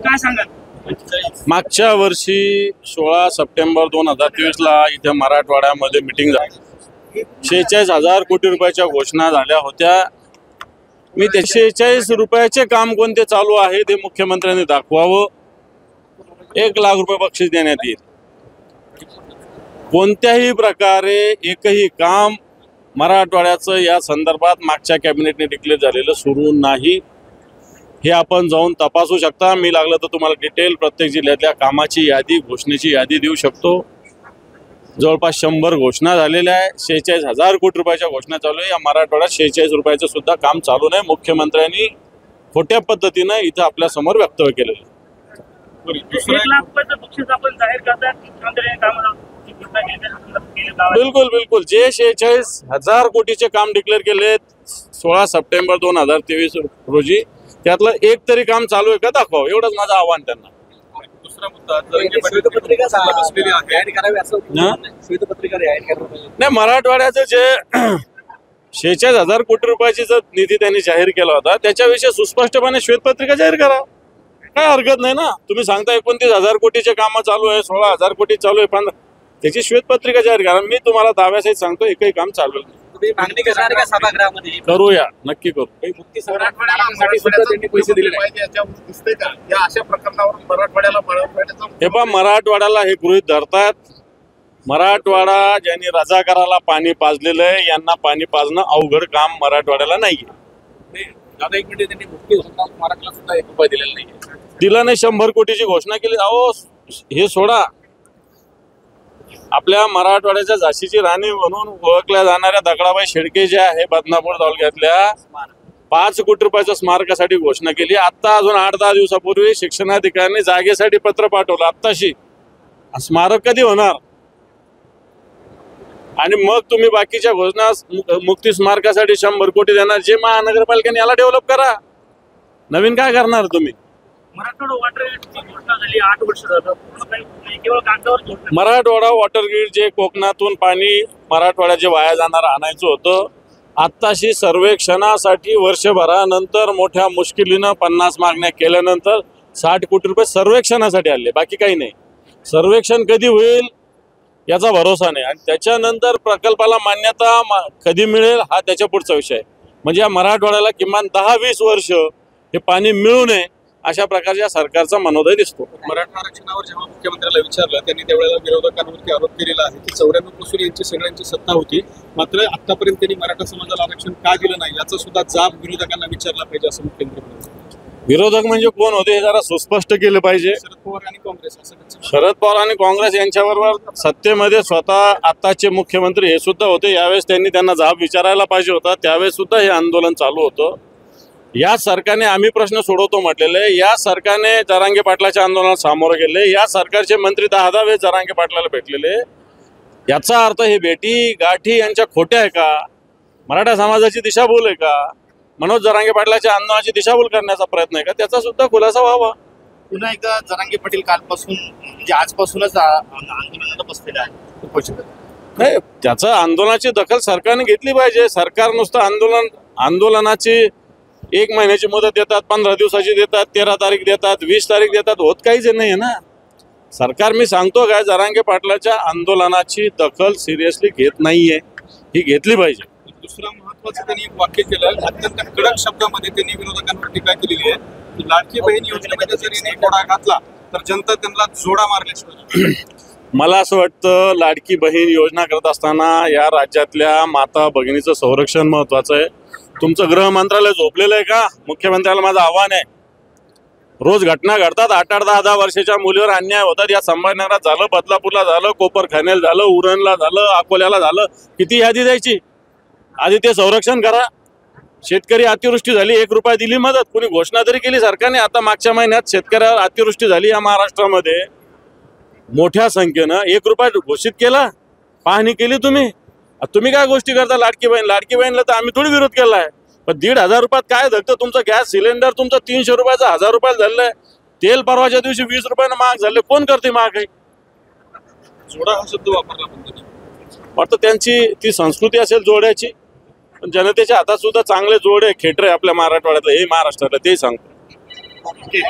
काय सांगाल? मागच्या वर्षी 16 सप्टेंबर 2023 ला इथे मराठवाड्यामध्ये मीटिंग झाली. 46,000 कोटी रुपयाच्या घोषणा झाल्या होत्या. मी ते 46 रुपयाचे काम कोणते चालू आहे ते मुख्यमंत्र्यांनी दाखवावं. 1 लाख रुपये बक्षीस देण्यात येईल. कोणत्याही प्रकारे एकही काम मराठवाड्याचं या संदर्भात मागच्या कॅबिनेटने डिक्लेअर झालेलं सुरू नाही. हे आपण जाऊन तपासू शकता. मी लागलं तर तुम्हाला डिटेल प्रत्येक जिल्ह्यातल्या कामाची यादी, घोषणेची यादी देऊ शकतो. जवळपास 100 घोषणा झालेल्या आहे. 46,000 कोटी रुपयाच्या घोषणा चालू आहे. या मराठवाड्यात 46 रुपयाचं सुद्धा काम चालू नाही. मुख्यमंत्र्यांनी खोट्या पद्धतीनं इथं आपल्या समोर वक्तव्य केलेलं आहे. 1 लाख रुपयाचं बक्षीस आपण जाहीर करतात. मुख्यमंत्र्यांनी काम बिलकुल बिलकुल. जे 46,000 कोटीचे काम डिक्लेअर केले 16 सप्टेंबर 2023 रोजी, त्यातलं एक तरी काम चालू आहे का दाखवावं. एवढंच माझं आव्हान त्यांना. दुसरा मुद्दा, नाही, मराठवाड्याचं जे 46,000 कोटी रुपयाची जर निधी त्यांनी जाहीर केला होता त्याच्याविषयी सुस्पष्टपणे श्वेतपत्रिका जाहीर करा. काय हरकत नाही ना. तुम्ही सांगता 29,000 कोटीचे कामं चालू आहे, 16,000 कोटी चालू आहे, पण त्याची श्वेतपत्रिका जाहीर करा. मी तुम्हाला दाव्यासहित सांगतो एकही काम चालू नाही. मागणी करणार का सभागृहामध्ये? करूया, नक्की करू. पैसे दिले अशा प्रकरणावर मराठवाड्याला हे गृहीत धरतात. मराठवाडा ज्यांनी रजाकाराला पाणी पाजलेलं आहे, यांना पाणी पाजणं अवघड काम मराठवाड्याला नाहीये. दादा एक मिनिट, त्यांनी मुक्ती मराठीला सुद्धा 1 रुपया दिलेला नाही. दिला नाही. 100 कोटीची घोषणा केली. अहो हे सोडा. आपल्या मराठवाड्याच्या झाशीची राणी म्हणून ओळखल्या जाणाऱ्या दगडाबाई शेळके ज्या आहे बदनापूर तालुक्यातल्या, 5 कोटी रुपयाच्या स्मारकासाठी घोषणा केली. आता अजून 8-10 दिवसापूर्वी शिक्षणाधिकाऱ्यांनी जागेसाठी पत्र पाठवलं. आत्ताशी स्मारक कधी होणार? आणि मग तुम्ही बाकीच्या घोषणा, मुक्ती स्मारकासाठी 100 कोटी देणार. जे महानगरपालिकेने याला डेव्हलप करा. नवीन काय करणार तुम्ही? मराठवाडा वॉटर ग्रीडची घोषणा झाली 8 वर्ष झालं, केवळ कागदावर. मराठवाडा वॉटर ग्रीड जे कोकणातून पाणी मराठवाड्यात जे वाया जाणार आणायचं होतं, आत्ताशी सर्वेक्षणासाठी वर्षभरानंतर मोठ्या मुश्किलीनं 50 मागण्या केल्यानंतर 60 कोटी रुपये सर्वेक्षणासाठी आले. बाकी काही नाही. सर्वेक्षण कधी होईल याचा भरोसा नाही. आणि त्याच्यानंतर प्रकल्पाला मान्यता कधी मिळेल हा त्याच्या पुढचा विषय. म्हणजे या मराठवाड्याला किमान 10-20 वर्ष हे पाणी मिळू नये अशा प्रकारच्या सरकारचा मनोदय दिसतो. मराठा आरक्षणावर जेव्हा मुख्यमंत्र्याला विचारलं, त्यांनी त्यावेळेला विरोधकांवरती आरोप केलेला आहे की 94 पासून यांची सगळ्यांची सत्ता होती, मात्र आतापर्यंत त्यांनी मराठा समाजाला आरक्षण का दिलं नाही याचा सुद्धा जाब विरोधकांना विचारला पाहिजे असं मुख्यमंत्री म्हणाले. विरोधक म्हणजे कोण होते हे जरा सुस्पष्ट केलं पाहिजे. शरद पवार आणि काँग्रेस असं. शरद पवार आणि काँग्रेस यांच्याबरोबर सत्तेमध्ये स्वतः आताचे मुख्यमंत्री हे सुद्धा होते. यावेळेस त्यांनी त्यांना जाब विचारायला पाहिजे होता. त्यावेळेस सुद्धा हे आंदोलन चालू होतं. या सरकारने आम्ही प्रश्न सोडवतो म्हटलेले, या सरकारने जरांगे पाटलाच्या आंदोलनात सामोरं गेले. या सरकारचे मंत्री 10-10 वेळेस जरांगे पाटलाला भेटलेले. याचा अर्थ हे भेटी गाठी यांच्या खोट्या आहे का? मराठा समाजाची दिशाभूल आहे का? मनोज जरांगे पाटलाच्या आंदोलनाची दिशाभूल करण्याचा प्रयत्न आहे का? त्याचा सुद्धा खुलासा व्हावा. पुन्हा एकदा जरांगे पाटील कालपासून म्हणजे आजपासूनच आंदोलनाला बसलेले आहे. नाही, त्याचं आंदोलनाची दखल सरकारने घेतली पाहिजे. सरकार नुसतं आंदोलनाची 1 महिन्याची मुदत देतात, 15 दिवसाची देतात, 13 तारीख देतात, 20 तारीख देतात, होत काहीच नाही आहे ना. सरकार, मी सांगतो काय, जरांगे पाटलाच्या आंदोलनाची दखल सिरियसली घेत नाहीये. ही घेतली पाहिजे. दुसरा महत्वाचं त्यांनी एक वाक्य केलं, अत्यंत कडक शब्दामध्ये त्यांनी विरोधकांवर टीका केलेली आहे की लाडकी बहीण योजनेमध्ये जरी नाही घोडा घातला तर जनता त्यांना जोडा मारल्याशिवाय. मला असं वाटतं लाडकी बहीण योजना करत असताना या राज्यातल्या माता भगिनीचं संरक्षण महत्वाचं आहे. तुमचं गृह मंत्रालय झोपलेलं आहे का? मुख्यमंत्र्याला माझं आव्हान आहे. रोज घटना घडतात. 8-8, 10-10 वर्षाच्या मुलीवर अन्याय होतात. या संभाजीनगरात झालं, बदलापूरला झालं, कोपरखान्याला झालं, उरणला झालं, अकोल्याला झालं. किती यादी द्यायची? आधी ते संरक्षण करा. शेतकरी अतिवृष्टी झाली, 1 रुपया दिली मदत. कोणी घोषणा तरी केली सरकारने? आता मागच्या महिन्यात शेतकऱ्यावर अतिवृष्टी झाली या महाराष्ट्रामध्ये, मोठ्या संख्येनं 1 रुपया घोषित केला. पाहणी केली तुम्ही? तुम्ही काय गोष्टी करता? लाडकी बहीणला तर आम्ही थोडी विरोध केला आहे, पण 1,500 रुपयात काय धकतं? तुमचं गॅस सिलेंडर तुमचं 300 रुपयाचा 1000 रुपयाला झालेलं आहे. तेल परवाच्या दिवशी 20 रुपयानं महाग झाले. कोण करते महाग आहे? जोडा हा शब्द वापरला पण वाटतं त्यांची ती संस्कृती असेल जोड्याची. पण जनतेच्या हातात सुद्धा चांगले जोडे खेटरे आपल्या मराठवाड्यातलं, हे महाराष्ट्रातलं, ते सांगतो. ओके.